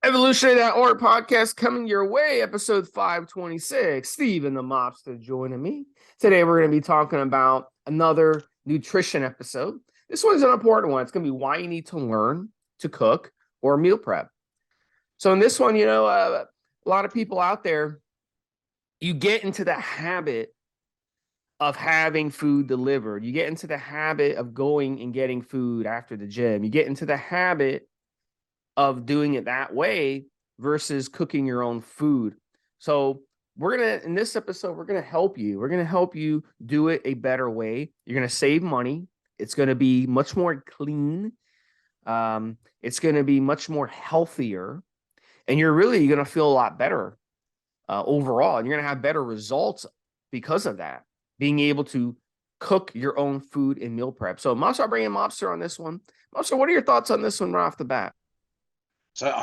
Evolutionary.org podcast coming your way, episode 526. Steve and the Mobster joining me. Today, we're going to be talking about another nutrition episode. This one's an important one. It's going to be why you need to learn to cook or meal prep. So in this one, a lot of people out there, you get into the habit of having food delivered. You get into the habit of going and getting food after the gym. You get into the habit of doing it that way versus cooking your own food. So in this episode, we're going to help you. We're going to help you do it a better way. You're going to save money. It's going to be much more clean. It's going to be much more healthier. And you're really going to feel a lot better overall. And you're going to have better results because of that, being able to cook your own food in meal prep. So I'll bring in Mobster on this one. Mobster, what are your thoughts on this one right off the bat? So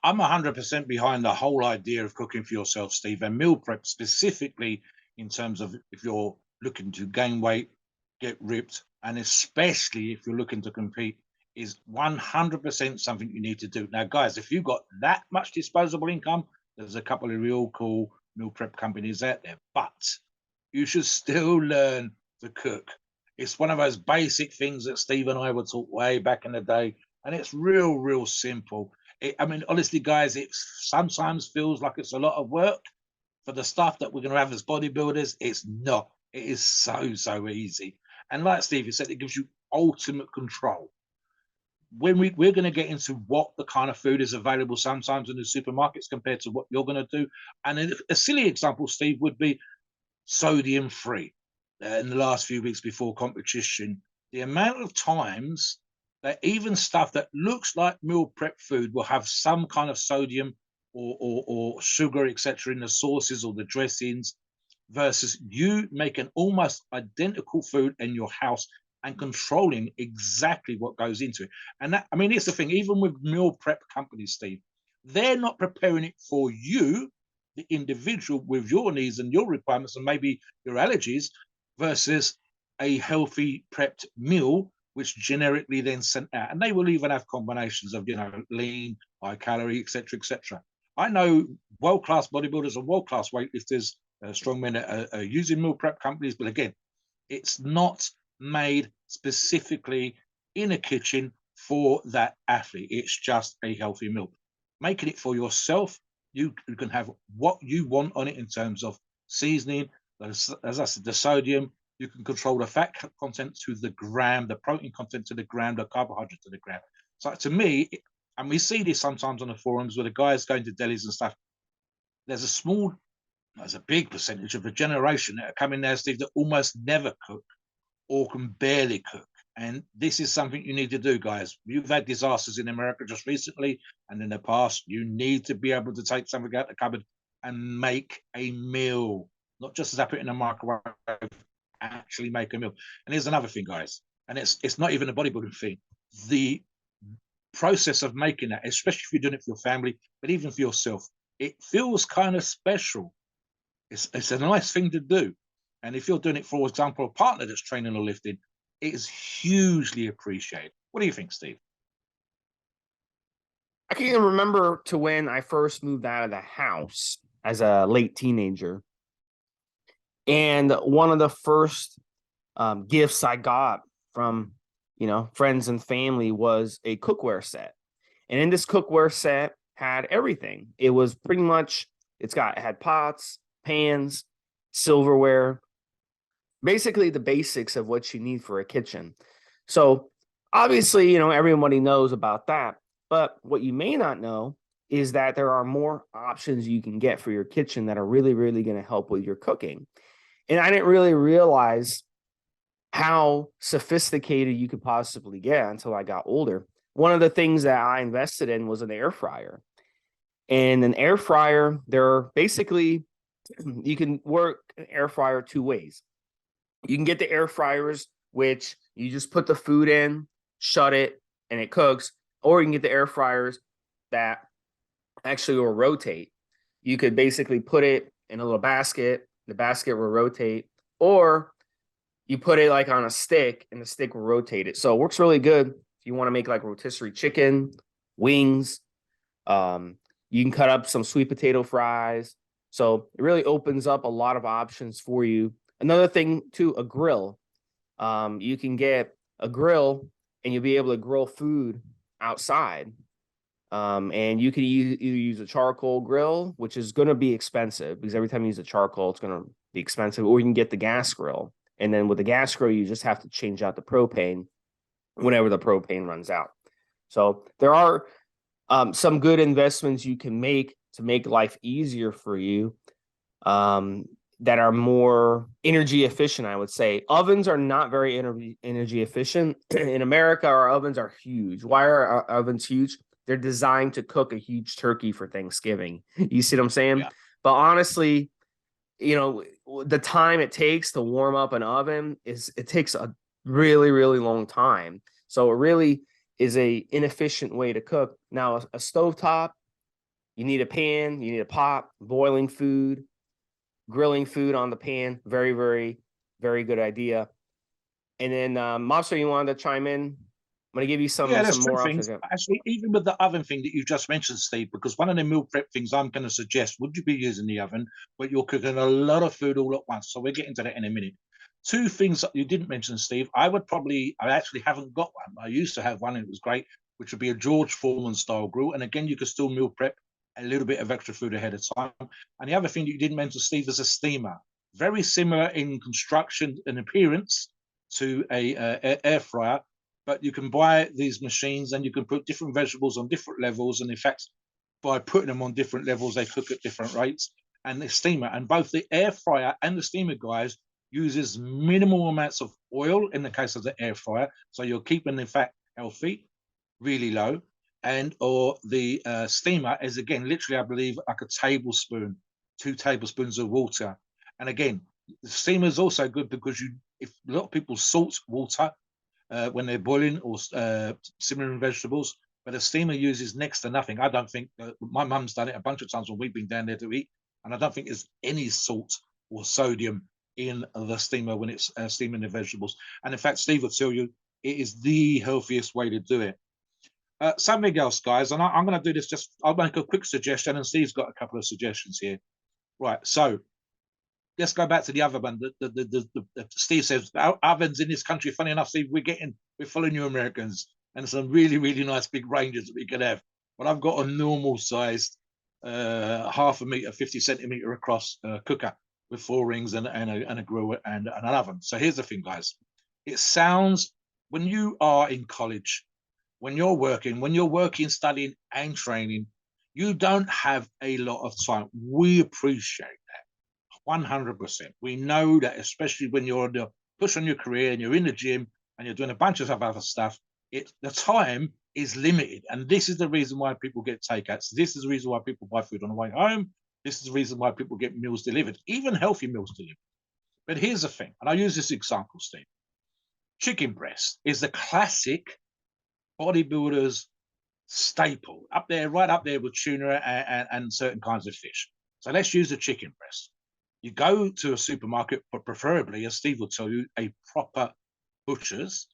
I'm 100% behind the whole idea of cooking for yourself, Steve, and meal prep specifically in terms of if you're looking to gain weight, get ripped, and especially if you're looking to compete, is 100% something you need to do. Now, guys, if you've got that much disposable income, there's a couple of real cool meal prep companies out there, but you should still learn to cook. It's one of those basic things that Steve and I were taught way back in the day, and it's real simple. Honestly, guys, it sometimes feels like it's a lot of work for the stuff that we're going to have as bodybuilders. It's not. It is so easy. And like Steve said, it gives you ultimate control. When we're going to get into what the kind of food is available sometimes in the supermarkets compared to what you're going to do. And a silly example, Steve, would be sodium free. In the last few weeks before competition, the amount of times that even stuff that looks like meal prep food will have some kind of sodium or sugar, etc., in the sauces or the dressings, versus you making almost identical food in your house and controlling exactly what goes into it. And that, it's the thing, even with meal prep companies, Steve, they're not preparing it for you, the individual, with your needs and your requirements and maybe your allergies, versus a healthy prepped meal which generically then sent out. And they will even have combinations of, lean, high calorie, etc. I know world-class bodybuilders and world-class weightlifters, strongmen are using meal prep companies, but again, it's not made specifically in a kitchen for that athlete. It's just a healthy meal. Making it for yourself, you can have what you want on it in terms of seasoning, as I said, the sodium. You can control the fat content to the gram, the protein content to the gram, the carbohydrate to the gram. So to me, and we see this sometimes on the forums where the guys going to delis and stuff, there's a big percentage of a generation that are coming there, Steve, that almost never cook or can barely cook. And this is something you need to do, guys. You've had disasters in America just recently and in the past. You need to be able to take something out of the cupboard and make a meal, not just as I put it in a microwave, actually make a meal. And here's another thing, guys, and it's not even a bodybuilding thing. The process of making that, especially if you're doing it for your family, but even for yourself, it feels kind of special. It's a nice thing to do. And if you're doing it, for example, a partner that's training or lifting, it is hugely appreciated. What do you think, Steve? I can even remember to when I first moved out of the house as a late teenager. And one of the first gifts I got from, friends and family was a cookware set. And in this cookware set had everything. It was pretty much, it had pots, pans, silverware, basically the basics of what you need for a kitchen. So obviously, everybody knows about that. But what you may not know is that there are more options you can get for your kitchen that are really going to help with your cooking. And I didn't really realize how sophisticated you could possibly get until I got older. One of the things that I invested in was an air fryer. And an air fryer, you can work an air fryer two ways. You can get the air fryers, which you just put the food in, shut it, and it cooks. Or you can get the air fryers that actually will rotate. You could basically put it in a little basket. The basket will rotate, or you put it like on a stick and the stick will rotate it. So it works really good if you want to make like rotisserie chicken, wings, You can cut up some sweet potato fries. So it really opens up a lot of options for you. Another thing too, a grill. You can get a grill and you'll be able to grill food outside. And you can either use a charcoal grill, which is going to be expensive because every time you use a charcoal, it's going to be expensive, or you can get the gas grill. And then with the gas grill, you just have to change out the propane whenever the propane runs out. So there are some good investments you can make to make life easier for you, that are more energy efficient, I would say. Ovens are not very energy efficient. In America, our ovens are huge. Why are our ovens huge? They're designed to cook a huge turkey for Thanksgiving. You see what I'm saying? Yeah. But honestly, the time it takes to warm up an oven it takes a really, really long time. So it really is a inefficient way to cook. Now, a stovetop, you need a pan, you need a pot, boiling food, grilling food on the pan. Very, very, very good idea. And then, Mobster, you wanted to chime in? I'm going to give you Yeah, some there's two more options. things. Actually, even with the oven thing that you just mentioned, Steve, because one of the meal prep things I'm going to suggest, would you be using the oven, but you're cooking a lot of food all at once? So we'll get into that in a minute. Two things that you didn't mention, Steve. I actually haven't got one. I used to have one and it was great, which would be a George Foreman style grill. And again, you could still meal prep a little bit of extra food ahead of time. And the other thing that you didn't mention, Steve, is a steamer. Very similar in construction and appearance to a air fryer, but you can buy these machines and you can put different vegetables on different levels. And in fact, by putting them on different levels, they cook at different rates. And the steamer, and both the air fryer and the steamer, guys, uses minimal amounts of oil in the case of the air fryer. So you're keeping the fat healthy, really low. And or the steamer is, again, literally, I believe, like a tablespoon, 2 tablespoons of water. And again, the steamer is also good because if a lot of people salt water when they're boiling or simmering vegetables, but a steamer uses next to nothing. I don't think my mum's done it a bunch of times when we've been down there to eat, and I don't think there's any salt or sodium in the steamer when it's steaming the vegetables. And in fact, Steve will tell you it is the healthiest way to do it. Something else, guys, and I'm going to do this. I'll make a quick suggestion, and Steve's got a couple of suggestions here. Right, so let's go back to the other one. Steve says ovens in this country. Funny enough, Steve, we're following you Americans, and some really, really nice big ranges that we can have. But I've got a normal sized half a meter, 50 centimeter across cooker with 4 rings and a grill and an oven. So here's the thing, guys. It sounds, when you are in college, when you're working, studying, and training, you don't have a lot of time. We appreciate that 100%. We know that, especially when you're on the push on your career and you're in the gym and you're doing a bunch of other stuff, the time is limited. And this is the reason why people get takeouts. This is the reason why people buy food on the way home. This is the reason why people get meals delivered, even healthy meals delivered. But here's the thing, and I use this example, Steve. Chicken breast is the classic bodybuilder's staple, right up there with tuna and certain kinds of fish. So let's use the chicken breast. You go to a supermarket, but preferably, as Steve will tell you, a proper butcher's,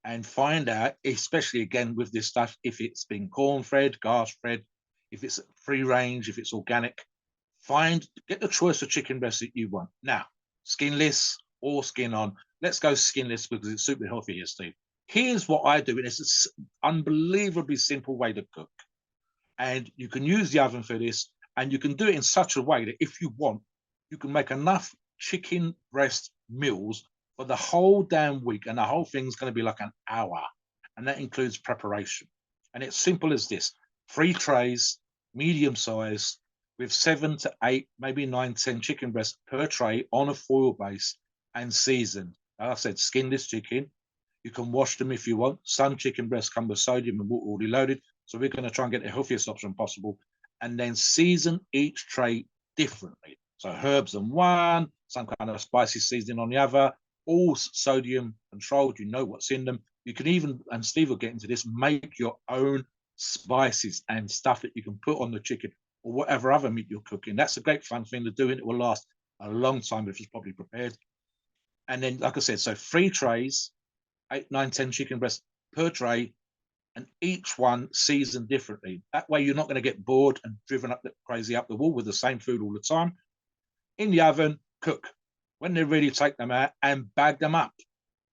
and find out, especially again with this stuff, if it's been corn-fed, grass-fed, if it's free range, if it's organic. Get the choice of chicken breast that you want. Now, skinless or skin on. Let's go skinless because it's super healthy here, Steve. Here's what I do, and it's an unbelievably simple way to cook. And you can use the oven for this, and you can do it in such a way that if you want, you can make enough chicken breast meals for the whole damn week, and the whole thing's going to be like an hour, and that includes preparation. And it's simple as this: 3 trays, medium size, with 7 to 8, maybe 9, 10 chicken breasts per tray on a foil base and seasoned. Like I said, skinless chicken. You can wash them if you want. Some chicken breasts come with sodium and water already loaded, so we're going to try and get the healthiest option possible, and then season each tray differently. So herbs on one, some kind of spicy seasoning on the other, all sodium controlled. You know what's in them. You can even, and Steve will get into this, make your own spices and stuff that you can put on the chicken or whatever other meat you're cooking. That's a great fun thing to do, and it will last a long time if it's properly prepared. And then, like I said, so 3 trays, 8, 9, 10 chicken breasts per tray, and each one seasoned differently. That way, you're not going to get bored and driven crazy up the wall with the same food all the time. In the oven, cook. When they're ready, take them out and bag them up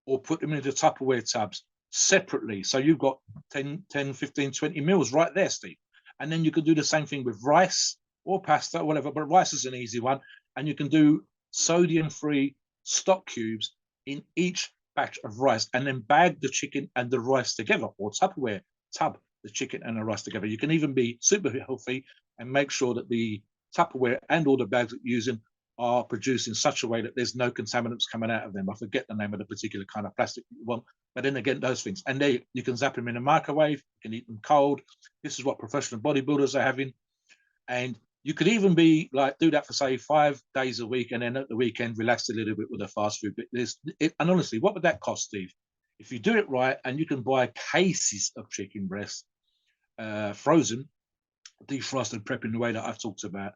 or put them into Tupperware tubs separately. So you've got 10, 15, 20 meals right there, Steve. And then you can do the same thing with rice or pasta or whatever, but rice is an easy one. And you can do sodium-free stock cubes in each batch of rice and then bag the chicken and the rice together, or Tupperware tub the chicken and the rice together. You can even be super healthy and make sure that the Tupperware and all the bags that you're using are produced in such a way that there's no contaminants coming out of them. I forget the name of the particular kind of plastic you want, but then again, those things. And they, you can zap them in a microwave, you can eat them cold. This is what professional bodybuilders are having. And you could even be like, do that for say 5 days a week, and then at the weekend, relax a little bit with a fast food. But and honestly, what would that cost, Steve? If you do it right, and you can buy cases of chicken breast, frozen, defrosted, prepping the way that I've talked about,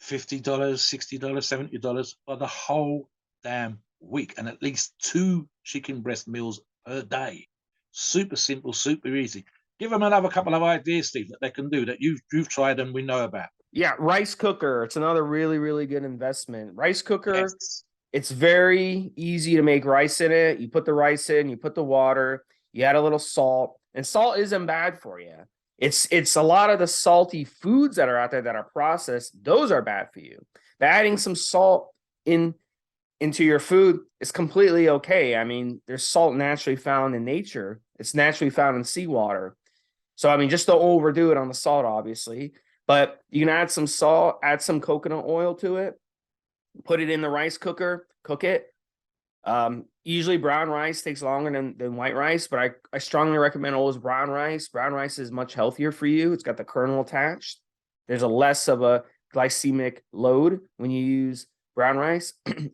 $50, $60, $70 for the whole damn week, and at least 2 chicken breast meals per day. Super simple, super easy. Give them another couple of ideas, Steve, that they can do that you've tried and we know about. Yeah, rice cooker. It's another really, really good investment. Rice cooker. Yes. It's very easy to make rice in it. You put the rice in, you put the water, you add a little salt, and salt isn't bad for you. It's a lot of the salty foods that are out there that are processed, those are bad for you. But adding some salt into your food is completely okay. I mean, there's salt naturally found in nature. It's naturally found in seawater. So, I mean, just don't overdo it on the salt, obviously. But you can add some salt, add some coconut oil to it, put it in the rice cooker, cook it. Usually brown rice takes longer than white rice, but I strongly recommend always brown rice. Brown rice is much healthier for you. It's got the kernel attached. There's a less of a glycemic load when you use brown rice.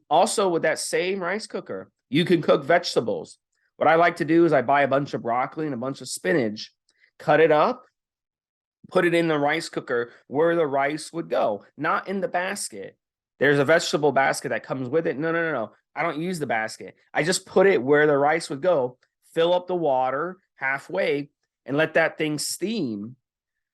Also, with that same rice cooker, you can cook vegetables. What I like to do is I buy a bunch of broccoli and a bunch of spinach, cut it up, put it in the rice cooker where the rice would go, not in the basket. There's a vegetable basket that comes with it. No. I don't use the basket. I just put it where the rice would go, fill up the water halfway, and let that thing steam.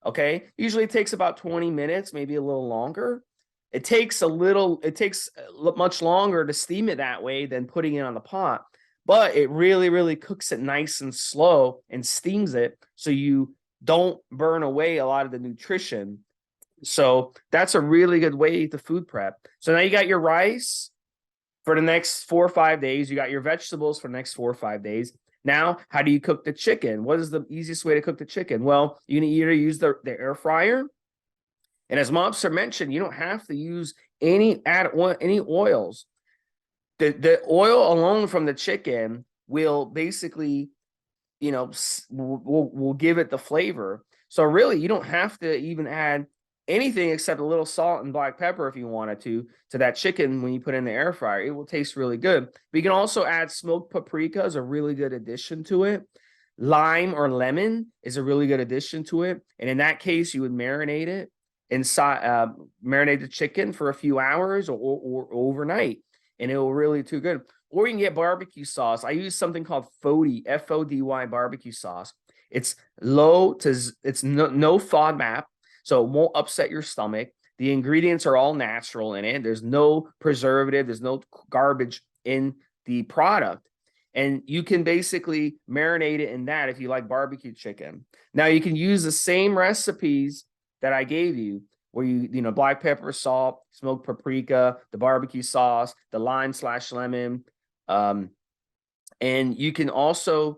Okay. Usually it takes about 20 minutes, maybe a little longer. It takes much longer to steam it that way than putting it on the pot, but it really, really cooks it nice and slow and steams it so you don't burn away a lot of the nutrition. So that's a really good way to food prep. So now you got your rice for the next 4 or 5 days. You got your vegetables for the next 4 or 5 days. Now, how do you cook the chicken? What is the easiest way to cook the chicken? Well, you can either use the air fryer. And as Mobster mentioned, you don't have to use any oils. The oil alone from the chicken will basically, will give it the flavor. So really, you don't have to even add anything except a little salt and black pepper if you wanted to that chicken when you put it in the air fryer. It will taste really good. But you can also add smoked paprika as a really good addition to it. Lime or lemon is a really good addition to it. And in that case, you would marinate it inside, marinate the chicken for a few hours or overnight, and it will really do good. Or you can get barbecue sauce. I use something called FODY, F-O-D-Y barbecue sauce. It's no FODMAP, so it won't upset your stomach. The ingredients are all natural in it. There's no preservative. There's no garbage in the product. And you can basically marinate it in that if you like barbecue chicken. Now, you can use the same recipes that I gave you, where you black pepper, salt, smoked paprika, the barbecue sauce, the lime/lemon. And you can also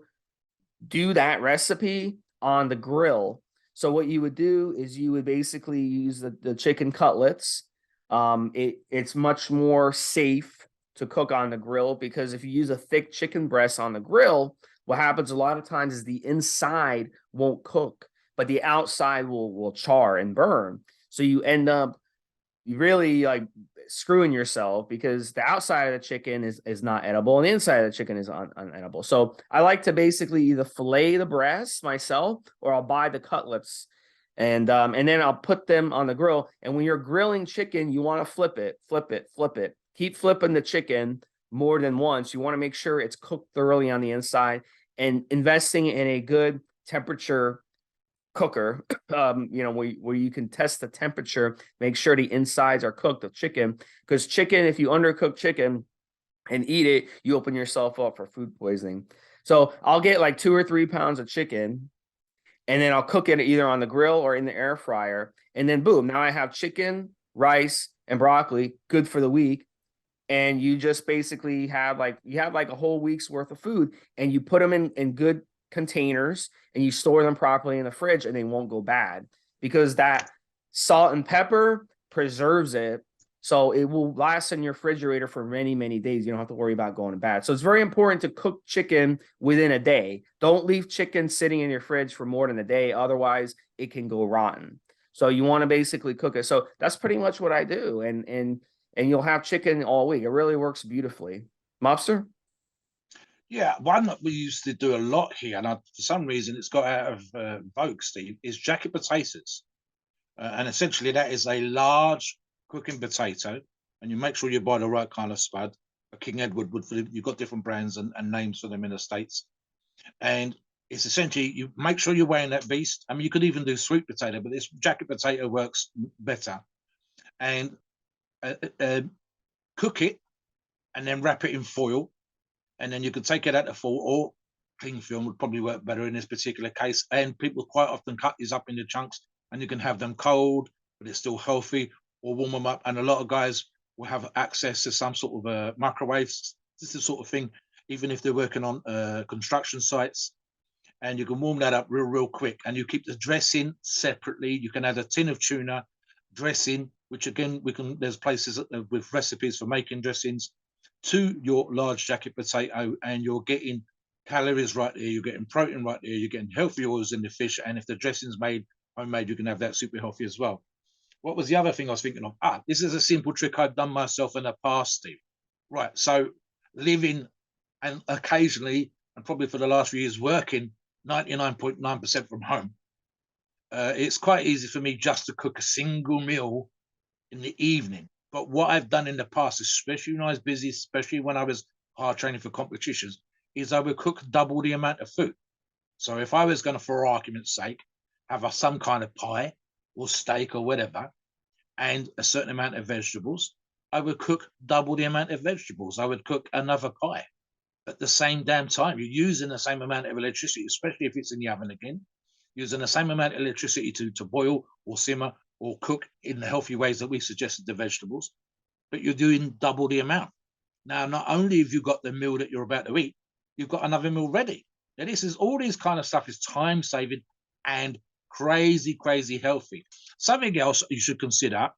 do that recipe on the grill. So what you would do is you would basically use the chicken cutlets. It's much more safe to cook on the grill, because if you use a thick chicken breast on the grill, what happens a lot of times is the inside won't cook, but the outside will char and burn. So you end up really like screwing yourself, because the outside of the chicken is not edible and the inside of the chicken is unedible. So I like to basically either fillet the breast myself, or I'll buy the cutlets and then I'll put them on the grill. And when you're grilling chicken, you want to flip it. Keep flipping the chicken more than once. You want to make sure it's cooked thoroughly on the inside, and investing in a good temperature cooker, where you can test the temperature, make sure the insides are cooked of chicken. Because chicken, if you undercook chicken and eat it, you open yourself up for food poisoning. So I'll get like 2 or 3 pounds of chicken, and then I'll cook it either on the grill or in the air fryer. And then boom, now I have chicken, rice, and broccoli, good for the week. And you just basically have like a whole week's worth of food, and you put them in good containers, and you store them properly in the fridge, and they won't go bad because that salt and pepper preserves it. So it will last in your refrigerator for many, many days. You don't have to worry about going bad. So it's very important to cook chicken within a day. Don't leave chicken sitting in your fridge for more than a day. Otherwise, it can go rotten. So you want to basically cook it. So that's pretty much what I do. And you'll have chicken all week. It really works beautifully. Mobster? Yeah, one that we used to do a lot here, and for some reason it's got out of vogue, Steve, is jacket potatoes. And essentially that is a large cooking potato, and you make sure you buy the right kind of spud. King Edward wood, you've got different brands and names for them in the States. And it's essentially, you make sure you're weighing that beast. I mean, you could even do sweet potato, but this jacket potato works better. And cook it and then wrap it in foil. And then you could take it out of foil, or cling film would probably work better in this particular case. And people quite often cut these up into chunks, and you can have them cold, but it's still healthy, or warm them up. And a lot of guys will have access to some sort of microwaves. This is the sort of thing, even if they're working on construction sites, and you can warm that up real quick. And you keep the dressing separately. You can add a tin of tuna dressing, which again, there's places with recipes for making dressings, to your large jacket potato, and you're getting calories right there, you're getting protein right there, you're getting healthy oils in the fish, and if the dressing's made homemade, you can have that super healthy as well. What was the other thing I was thinking of? This is a simple trick I've done myself in the past, Steve. Right, so living and occasionally, and probably for the last few years, working 99.9% from home, it's quite easy for me just to cook a single meal in the evening. But what I've done in the past, especially when I was busy, especially when I was hard training for competitions, is I would cook double the amount of food. So if I was going to, for argument's sake, have some kind of pie or steak or whatever, and a certain amount of vegetables, I would cook double the amount of vegetables. I would cook another pie at the same damn time. You're using the same amount of electricity, especially if it's in the oven again, using the same amount of electricity to boil or simmer or cook in the healthy ways that we suggested the vegetables, but you're doing double the amount. Now, not only have you got the meal that you're about to eat, you've got another meal ready. Now, this is all this kind of stuff is time saving and crazy healthy. Something else you should consider,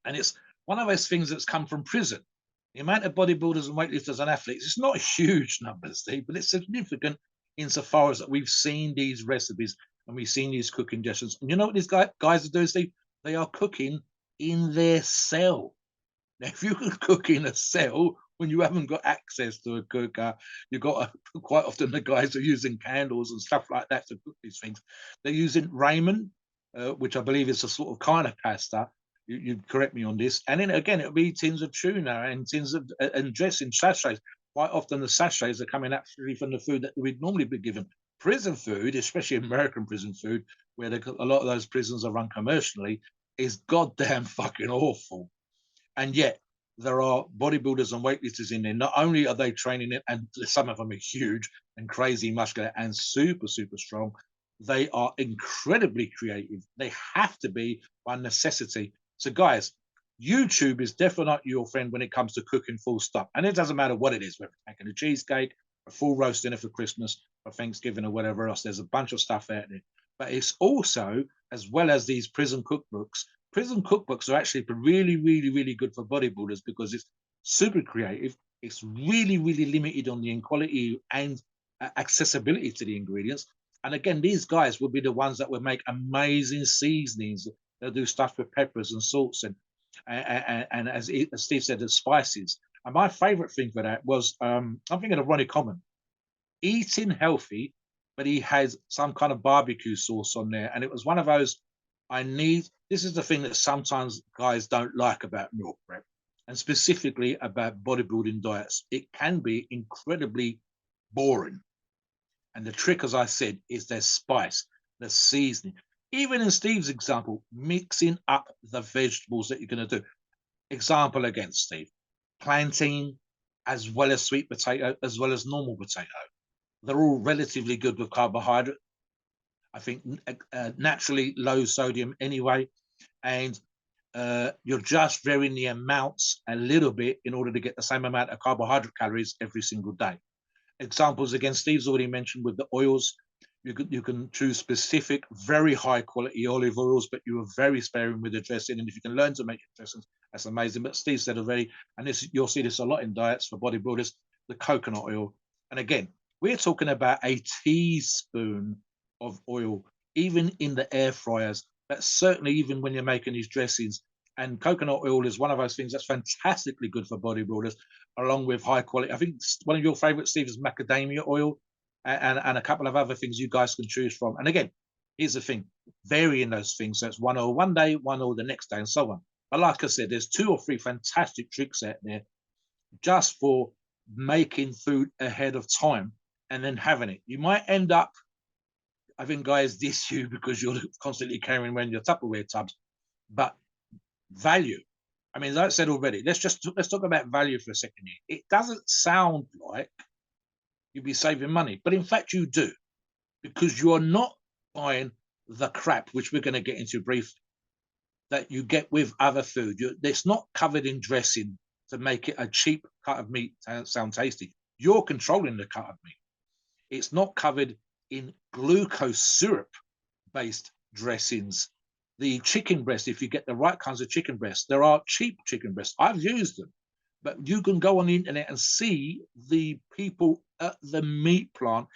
and it's one of those things that's come from prison. The amount of bodybuilders and weightlifters and athletes, it's not a huge number, Steve, but it's significant insofar as that we've seen these recipes and we've seen these cooking dishes. And you know what these guys are doing, Steve? They are cooking in their cell. Now, if you can cook in a cell when you haven't got access to a cooker, you've got quite often the guys are using candles and stuff like that to cook these things. They're using ramen, which I believe is a sort of kind of pasta. You correct me on this. And then again, it'll be tins of tuna and tins of and dressing sachets. Quite often the sachets are coming actually from the food that we'd normally be given. Prison food, especially American prison food, where a lot of those prisons are run commercially, is goddamn fucking awful. And yet there are bodybuilders and weightlifters in there. Not only are they training it, and some of them are huge and crazy muscular and super strong, they are incredibly creative. They have to be by necessity. So guys, YouTube is definitely not your friend when it comes to cooking full stop. And it doesn't matter what it is, whether it's making a cheesecake, a full roast dinner for Christmas, or Thanksgiving, or whatever else. There's a bunch of stuff out there. But it's also, as well as these prison cookbooks are actually really good for bodybuilders because it's super creative. It's really limited on the quality and accessibility to the ingredients. And again, these guys will be the ones that will make amazing seasonings. They'll do stuff with peppers and salts and as Steve said, the spices. And my favorite thing for that was I'm thinking of Ronnie Common eating healthy, but he has some kind of barbecue sauce on there, and it was one of those. This is the thing that sometimes guys don't like about meal prep, and specifically about bodybuilding diets. It can be incredibly boring. And the trick, as I said, is their spice, the seasoning. Even in Steve's example, mixing up the vegetables that you're going to do. Example again, Steve, plantain as well as sweet potato, as well as normal potato. They're all relatively good with carbohydrate. I think naturally low sodium anyway. And you're just varying the amounts a little bit in order to get the same amount of carbohydrate calories every single day. Examples again, Steve's already mentioned with the oils. You can choose specific, very high quality olive oils, but you are very sparing with the dressing. And if you can learn to make your dressings, that's amazing. But Steve said already, and this you'll see this a lot in diets for bodybuilders, the coconut oil. And again, we're talking about a teaspoon of oil, even in the air fryers. But certainly, even when you're making these dressings, and coconut oil is one of those things that's fantastically good for bodybuilders, along with high quality. I think one of your favorites, Steve, is macadamia oil, and a couple of other things you guys can choose from. And again, here's the thing, varying those things. So it's one oil one day, one oil the next day, and so on. But like I said, there's 2 or 3 fantastic tricks out there just for making food ahead of time and then having it. You might end up, I think guys diss you because you're constantly carrying around your Tupperware tubs, but value. I mean, as I said already, let's talk about value for a second here. It doesn't sound like you'd be saving money, but in fact you do, because you're not buying the crap, which we're going to get into briefly, that you get with other food. It's not covered in dressing to make it a cheap cut of meat sound tasty. You're controlling the cut of meat. It's not covered in glucose syrup based dressings. The chicken breast, if you get the right kinds of chicken breasts, there are cheap chicken breasts. I've used them, but you can go on the internet and see the people at the meat plant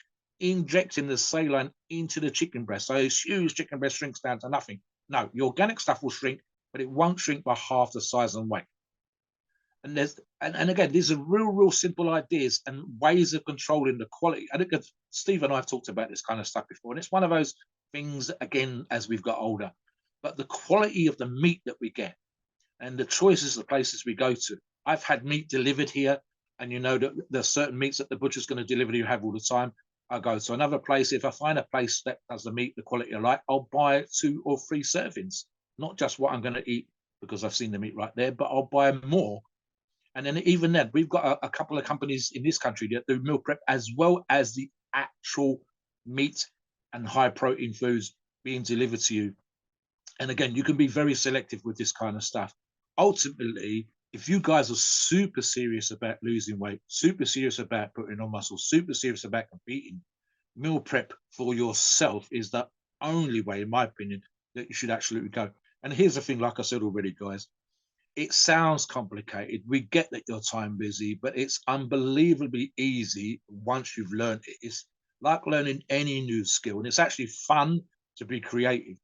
injecting the saline into the chicken breast. So this huge chicken breast shrinks down to nothing. No, the organic stuff will shrink, but it won't shrink by half the size and weight. And again, these are real simple ideas and ways of controlling the quality. I think Steve and I have talked about this kind of stuff before, and it's one of those things, again, as we've got older. But the quality of the meat that we get and the choices of places we go to. I've had meat delivered here, and you know that there's certain meats that the butcher's going to deliver you have all the time. I go to another place. If I find a place that does the meat, the quality I like, I'll buy 2 or 3 servings, not just what I'm going to eat because I've seen the meat right there, but I'll buy more. And then even then, we've got a couple of companies in this country that do meal prep as well as the actual meat and high protein foods being delivered to you. And again, you can be very selective with this kind of stuff. Ultimately, if you guys are super serious about losing weight, super serious about putting on muscle, super serious about competing, meal prep for yourself is the only way, in my opinion, that you should absolutely go. And here's the thing, like I said already, guys, it sounds complicated. We get that you're time busy, but it's unbelievably easy once you've learned it. It's like learning any new skill, and it's actually fun to be creative.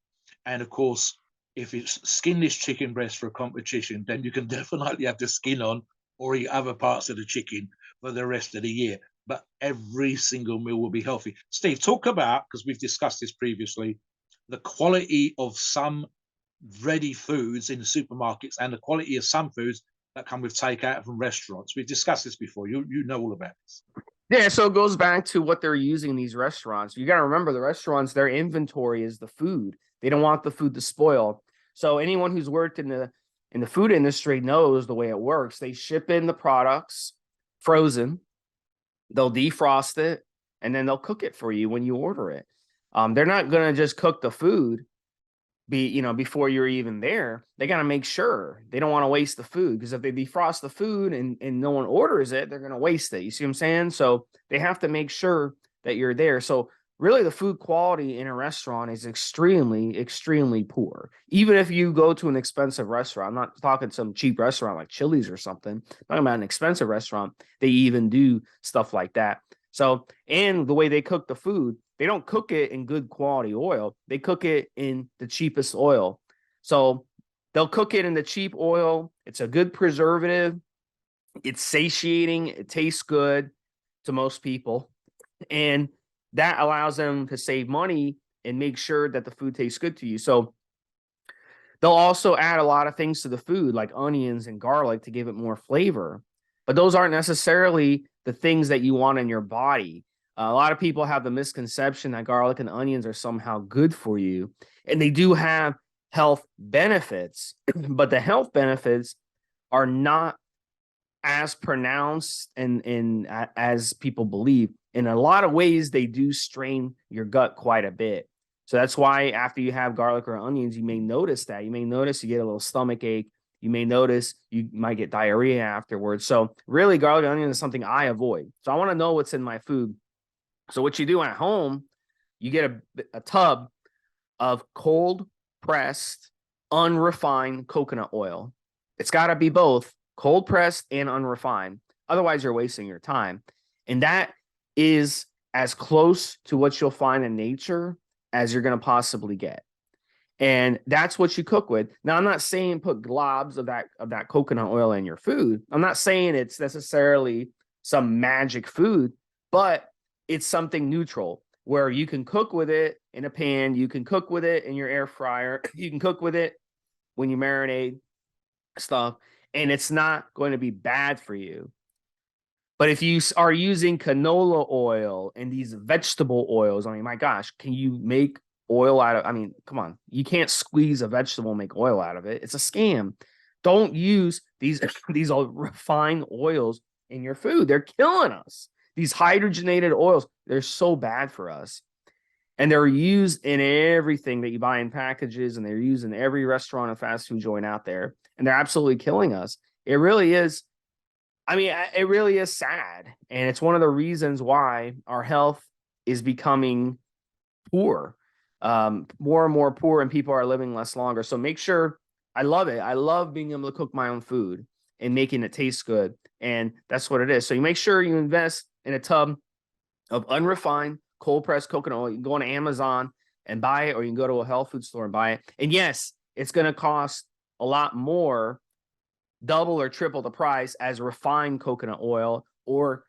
And of course, if it's skinless chicken breast for a competition, then you can definitely have the skin on or eat other parts of the chicken for the rest of the year. But every single meal will be healthy. Steve, talk about, because we've discussed this previously, the quality of some ready foods in the supermarkets and the quality of some foods that come with takeout from restaurants. We've discussed this before. You know all about this. Yeah, so it goes back to what they're using in these restaurants. You got to remember the restaurants, their inventory is the food. They don't want the food to spoil. So anyone who's worked in the food industry knows the way it works. They ship in the products frozen, they'll defrost it, and then they'll cook it for you when you order it. They're not going to just cook the food before you're even there. They got to make sure they don't want to waste the food, because if they defrost the food and no one orders it, they're going to waste it. You see what I'm saying? So they have to make sure that you're there. So really the food quality in a restaurant is extremely poor. Even if you go to an expensive restaurant, I'm not talking some cheap restaurant like Chili's or something, I'm talking about an expensive restaurant, they even do stuff like that. So, and the way they cook the food, they don't cook it in good quality oil. They cook it in the cheapest oil. So they'll cook it in the cheap oil. It's a good preservative. It's satiating. It tastes good to most people. And that allows them to save money and make sure that the food tastes good to you. So they'll also add a lot of things to the food, like onions and garlic, to give it more flavor. But those aren't necessarily the things that you want in your body. A lot of people have the misconception that garlic and onions are somehow good for you, and they do have health benefits, but the health benefits are not as pronounced and as people believe. In a lot of ways, they do strain your gut quite a bit. So that's why after you have garlic or onions, you may notice that. You may notice you get a little stomach ache. You may notice you might get diarrhea afterwards. So really, garlic and onion is something I avoid. So I want to know what's in my food. So what you do at home, you get a tub of cold pressed, unrefined coconut oil. It's got to be both cold pressed and unrefined. Otherwise, you're wasting your time. And that is as close to what you'll find in nature as you're going to possibly get. And that's what you cook with. Now, I'm not saying put globs of that coconut oil in your food. I'm not saying it's necessarily some magic food, but it's something neutral where you can cook with it in a pan. You can cook with it in your air fryer. You can cook with it when you marinate stuff, and it's not going to be bad for you. But if you are using canola oil and these vegetable oils, I mean, my gosh, can you make oil out of, I mean, come on, you can't squeeze a vegetable and make oil out of it. It's a scam. Don't use these refined oils in your food. They're killing us. These hydrogenated oils, they're so bad for us. And they're used in everything that you buy in packages, and they're used in every restaurant and fast food joint out there. And they're absolutely killing us. It really is. I mean, it really is sad. And it's one of the reasons why our health is becoming poor, more and more poor, and people are living less longer. So make sure, I love it. I love being able to cook my own food and making it taste good. And that's what it is. So you make sure you invest in a tub of unrefined cold pressed coconut oil. You can go on Amazon and buy it, or you can go to a health food store and buy it. And yes, it's going to cost a lot more, double or triple the price as refined coconut oil, or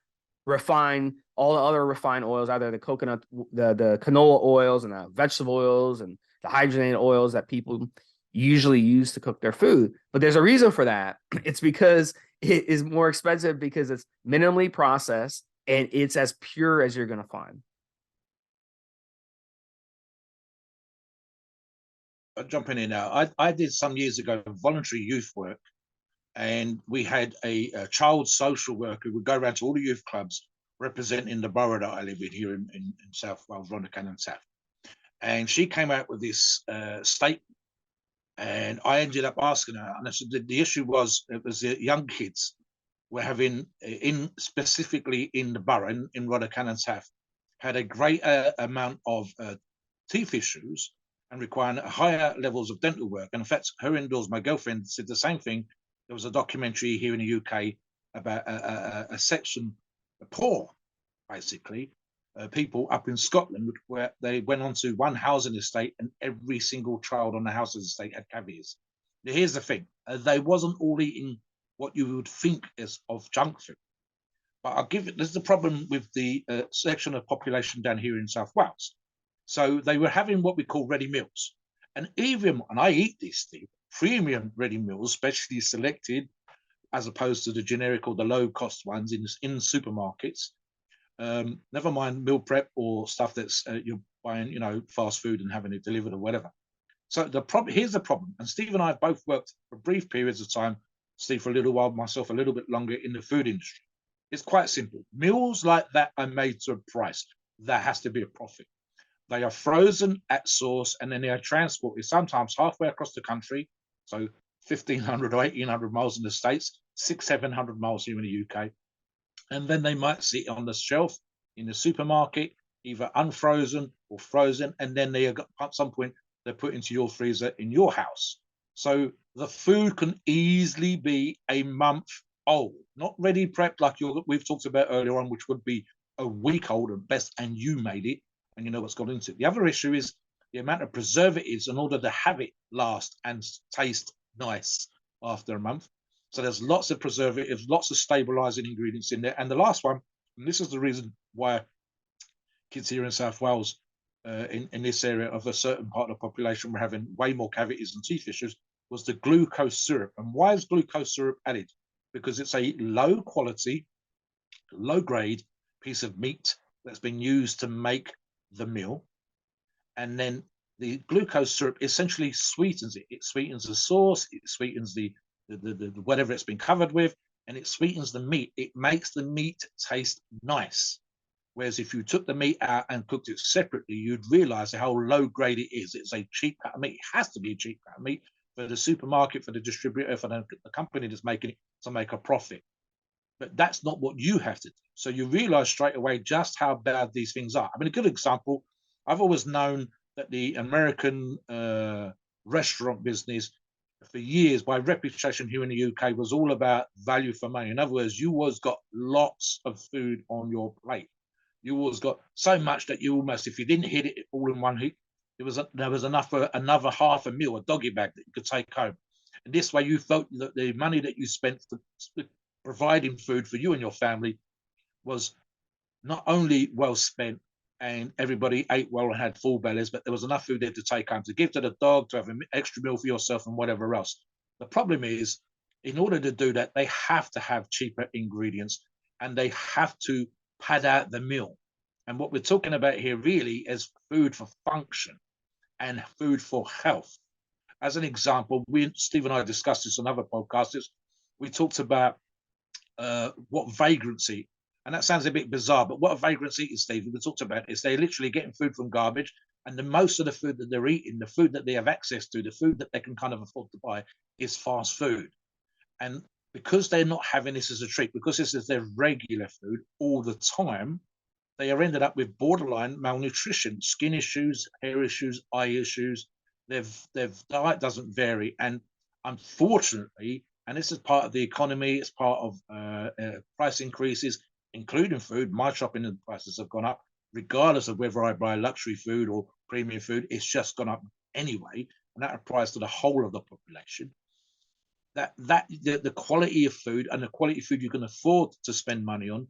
refine all the other refined oils, either the coconut, the canola oils and the vegetable oils and the hydrogenated oils that people usually use to cook their food. But there's a reason for that. It's because it is more expensive, because it's minimally processed and it's as pure as you're going to find. Jumping in now, I did some years ago voluntary youth work, and we had a child social worker who would go around to all the youth clubs representing the borough that I live in here in South Wales, Rhondda South. And she came out with this statement, and I ended up asking her, and I said the issue was, it was the young kids were having, specifically in the borough, in Rhondda South, had a great amount of teeth issues and requiring higher levels of dental work. And in fact, her in-laws, my girlfriend, said the same thing. There was a documentary here in the UK about a section, the poor, basically, people up in Scotland, where they went onto one housing estate and every single child on the housing estate had cavities. Now, here's the thing, they wasn't all eating what you would think is of junk food. But I'll give it, this is the problem with the section of population down here in South Wales. So they were having what we call ready meals. And even, and I eat these things, premium ready meals, specially selected, as opposed to the generic or the low cost ones in supermarkets. Never mind meal prep or stuff that's you're buying, fast food and having it delivered or whatever. So here's the problem. And Steve and I have both worked for brief periods of time, Steve for a little while, myself a little bit longer, in the food industry. It's quite simple. Meals like that are made to a price. There has to be a profit. They are frozen at source, and then they are transported sometimes halfway across the country, so 1,500 or 1,800 miles in the States, 600-700 miles here in the UK. And then they might sit on the shelf in the supermarket, either unfrozen or frozen, and then they are, at some point, they're put into your freezer in your house. So the food can easily be a month old, not ready prepped like we've talked about earlier on, which would be a week old at best, and you made it, and you know what's gone into it. The other issue is the amount of preservatives in order to have it last and taste nice after a month. So there's lots of preservatives, lots of stabilizing ingredients in there. And the last one, and this is the reason why kids here in South Wales, in this area of a certain part of the population, were having way more cavities and teeth issues, was the glucose syrup. And why is glucose syrup added? Because it's a low quality, low grade piece of meat that's been used to make the meal. And then the glucose syrup essentially sweetens it. It sweetens the sauce, it sweetens the whatever it's been covered with, and it sweetens the meat. It makes the meat taste nice. Whereas if you took the meat out and cooked it separately, you'd realize how low grade it is. It's a cheap cut of meat. It has to be a cheap cut of meat for the supermarket, for the distributor, for the company that's making it to make a profit. But that's not what you have to do. So you realize straight away just how bad these things are. I mean, a good example, I've always known that the American restaurant business for years, by reputation here in the UK, was all about value for money. In other words, you always got lots of food on your plate. You always got so much that you almost, if you didn't hit it all in one hit, there was enough for another half a meal, a doggy bag that you could take home. And this way you felt that the money that you spent for providing food for you and your family was not only well spent and everybody ate well and had full bellies, but there was enough food there to take home, to give to the dog, to have an extra meal for yourself and whatever else. The problem is, in order to do that, they have to have cheaper ingredients and they have to pad out the meal. And what we're talking about here really is food for function and food for health. As an example, Steve and I discussed this on other podcasts. We talked about what vagrancy, and that sounds a bit bizarre, but what vagrancy is, Steve, we talked about is they're literally getting food from garbage, and most of the food that they're eating, the food that they have access to, the food that they can kind of afford to buy, is fast food. And because they're not having this as a treat, because this is their regular food all the time, they are ended up with borderline malnutrition, skin issues, hair issues, eye issues. Their diet doesn't vary, and unfortunately, and this is part of the economy, it's part of price increases, including food. My shopping prices have gone up, regardless of whether I buy luxury food or premium food. It's just gone up anyway, and that applies to the whole of the population. The quality of food and the quality of food you can afford to spend money on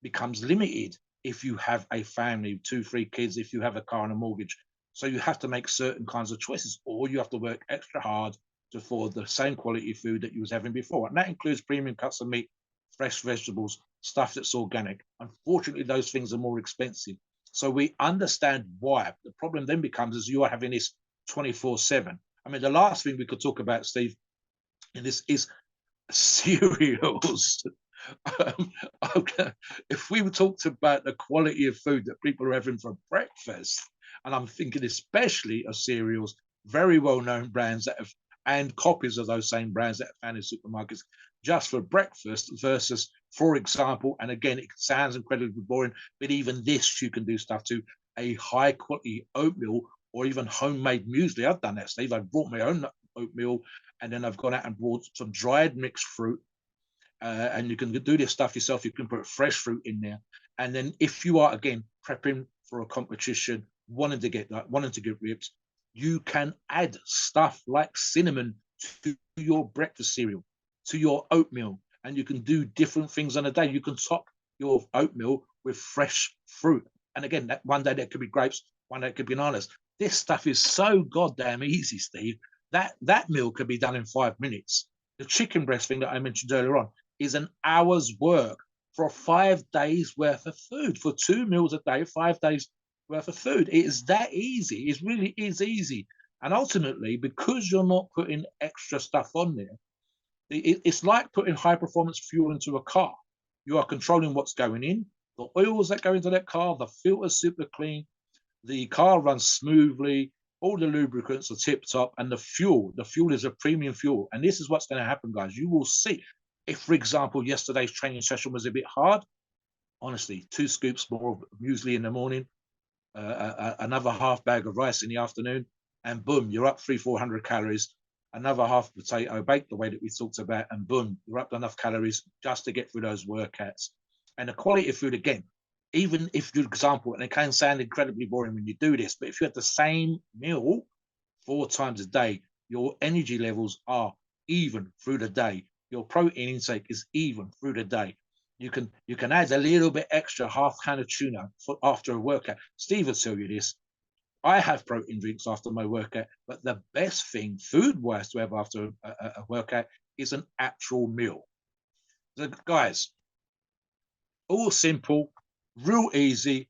becomes limited if you have a family, 2-3 kids, if you have a car and a mortgage. So you have to make certain kinds of choices, or you have to work extra hard to afford the same quality of food that you was having before. And that includes premium cuts of meat, fresh vegetables, stuff that's organic. Unfortunately, those things are more expensive. So we understand why. The problem then becomes is you are having this 24/7. I mean, the last thing we could talk about, Steve, in this is cereals. Okay. If we talked about the quality of food that people are having for breakfast, and I'm thinking especially of cereals, very well-known brands that have, and copies of those same brands that are found in supermarkets just for breakfast versus, for example, and again, it sounds incredibly boring, but even this you can do stuff to, a high-quality oatmeal or even homemade muesli. I've done that, Steve. I've brought my own oatmeal, and then I've gone out and bought some dried mixed fruit. And you can do this stuff yourself. You can put fresh fruit in there. And then if you are, again, prepping for a competition, wanting to get ripped, you can add stuff like cinnamon to your breakfast cereal, to your oatmeal, and you can do different things on a day. You can top your oatmeal with fresh fruit. And again, that one day that could be grapes, one day it could be bananas. This stuff is so goddamn easy, Steve. That meal could be done in 5 minutes. The chicken breast thing that I mentioned earlier on is an hour's work for 5 days worth of food, for 2 meals a day, 5 days worth of food. It is that easy. It really is easy. And ultimately, because you're not putting extra stuff on there, it's like putting high performance fuel into a car. You are controlling what's going in, the oils that go into that car, the filter's super clean, the car runs smoothly, all the lubricants are tip top, and the fuel is a premium fuel. And this is what's going to happen, guys. You will see. If, for example, yesterday's training session was a bit hard, honestly, 2 scoops more of muesli in the morning, another half bag of rice in the afternoon, and boom, you're up 300-400 calories. Another half potato baked the way that we talked about, and boom, you're up enough calories just to get through those workouts. And the quality of food, again, even if, for example, and it can sound incredibly boring when you do this, but if you had the same meal 4 times a day, your energy levels are even through the day. Your protein intake is even through the day. You can add a little bit extra, half can of tuna after a workout. Steve will tell you this. I have protein drinks after my workout, but the best thing food-wise to have after a workout is an actual meal. So guys, all simple, real easy,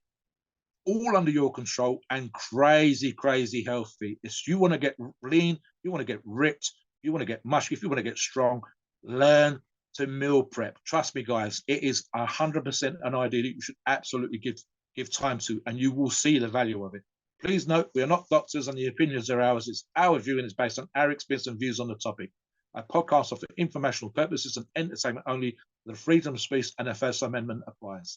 all under your control and crazy, crazy healthy. If you want to get lean, you want to get ripped, you want to get mushy, if you want to get strong, learn to meal prep. Trust me, guys, it is 100% an idea that you should absolutely give time to, and you will see the value of it. Please note, we are not doctors and the opinions are ours. It's our view and it's based on our experience and views on the topic. Our podcast are for informational purposes and entertainment only. The freedom of speech and the First Amendment applies.